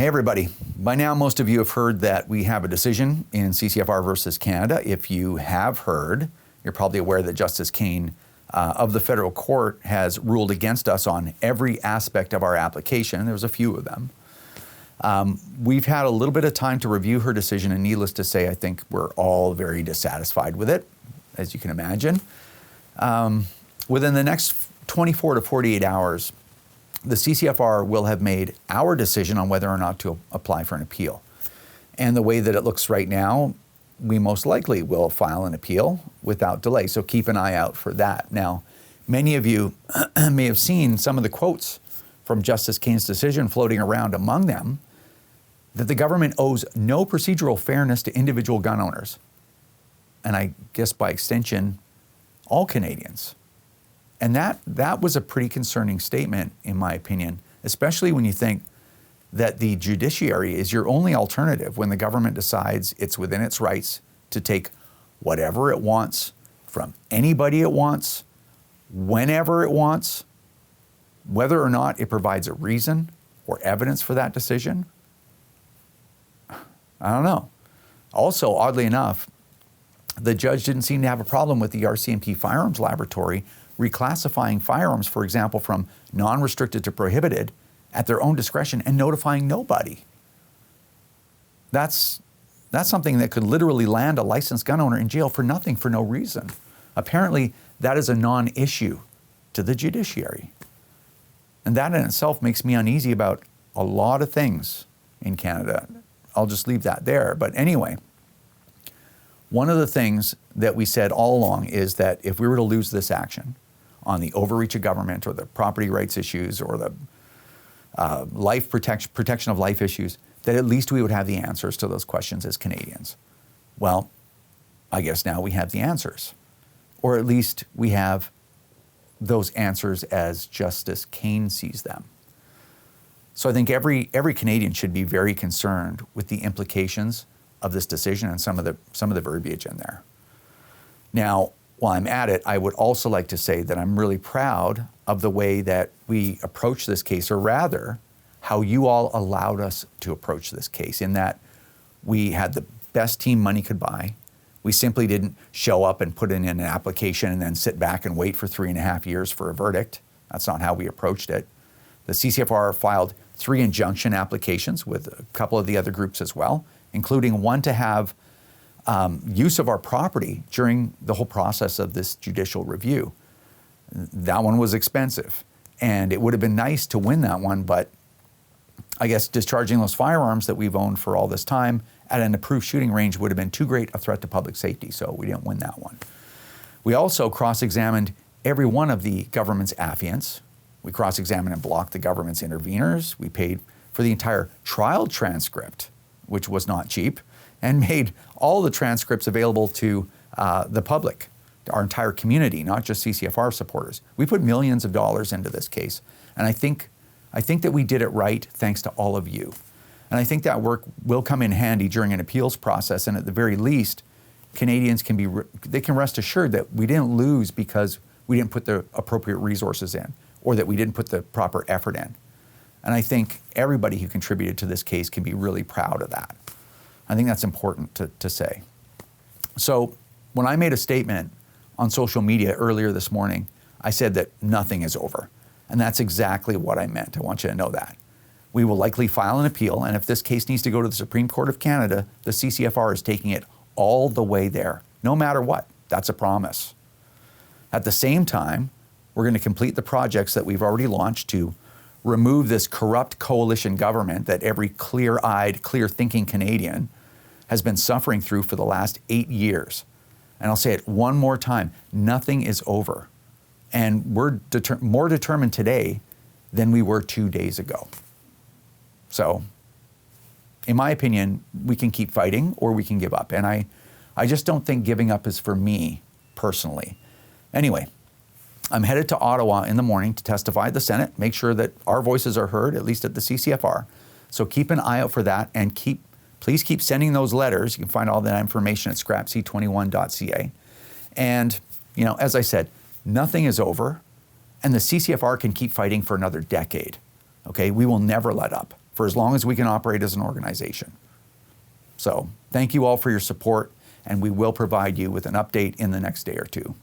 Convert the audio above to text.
Hey everybody. By now most of you have heard that we have a decision in CCFR versus Canada. If you have heard, you're probably aware that Justice Kane of the federal court has ruled against us on every aspect of our application. There's a few of them. We've had a little bit of time to review her decision, and needless to say, I think we're all very dissatisfied with it, as you can imagine. Within the next 24 to 48 hours, the CCFR will have made our decision on whether or not to apply for an appeal. And the way that it looks right now, we most likely will file an appeal without delay, so keep an eye out for that. Now, many of you may have seen some of the quotes from Justice Kane's decision floating around, among them that the government owes no procedural fairness to individual gun owners, and I guess by extension, all Canadians. And that was a pretty concerning statement, in my opinion, especially when you think that the judiciary is your only alternative when the government decides it's within its rights to take whatever it wants from anybody it wants, whenever it wants, whether or not it provides a reason or evidence for that decision. I don't know. Also, oddly enough, the judge didn't seem to have a problem with the RCMP Firearms Laboratory reclassifying firearms, for example, from non-restricted to prohibited at their own discretion and notifying nobody. That's something that could literally land a licensed gun owner in jail for nothing, for no reason. Apparently, that is a non-issue to the judiciary. And that in itself makes me uneasy about a lot of things in Canada. I'll just leave that there. But anyway, one of the things that we said all along is that if we were to lose this action on the overreach of government or the property rights issues or the protection of life issues, that at least we would have the answers to those questions as Canadians. Well, I guess now we have the answers, or at least we have those answers as Justice Kane sees them. So I think every Canadian should be very concerned with the implications of this decision and some of the verbiage in there. Now, while I'm at it, I would also like to say that I'm really proud of the way that we approach this case, or rather, how you all allowed us to approach this case, in that we had the best team money could buy. We simply didn't show up and put in an application and then sit back and wait for 3.5 years for a verdict. That's not how we approached it. The CCFR filed 3 injunction applications with a couple of the other groups as well, including one to have use of our property during the whole process of this judicial review. That one was expensive, and it would have been nice to win that one, but I guess discharging those firearms that we've owned for all this time at an approved shooting range would have been too great a threat to public safety, so we didn't win that one. We also cross-examined every one of the government's affiants. We cross-examined and blocked the government's interveners. We paid for the entire trial transcript, which was not cheap, and made all the transcripts available to the public, to our entire community, not just CCFR supporters. We put millions of dollars into this case, and I think that we did it right thanks to all of you. And I think that work will come in handy during an appeals process, and at the very least, Canadians can rest assured that we didn't lose because we didn't put the appropriate resources in, or that we didn't put the proper effort in. And I think everybody who contributed to this case can be really proud of that. I think that's important to say. So when I made a statement on social media earlier this morning, I said that nothing is over. And that's exactly what I meant. I want you to know that. We will likely file an appeal, and if this case needs to go to the Supreme Court of Canada, the CCFR is taking it all the way there, no matter what. That's a promise. At the same time, we're going to complete the projects that we've already launched to remove this corrupt coalition government that every clear-eyed, clear-thinking Canadian has been suffering through for the last 8 years. And I'll say it one more time, nothing is over. And we're more determined today than we were 2 days ago. So, in my opinion, we can keep fighting or we can give up. And I just don't think giving up is for me personally. Anyway, I'm headed to Ottawa in the morning to testify at the Senate, make sure that our voices are heard, at least at the CCFR. So keep an eye out for that, and please keep sending those letters. You can find all that information at scrapc21.ca. And, as I said, nothing is over, and the CCFR can keep fighting for another decade. Okay, we will never let up. for as long as we can operate as an organization. So thank you all for your support, and we will provide you with an update in the next day or two.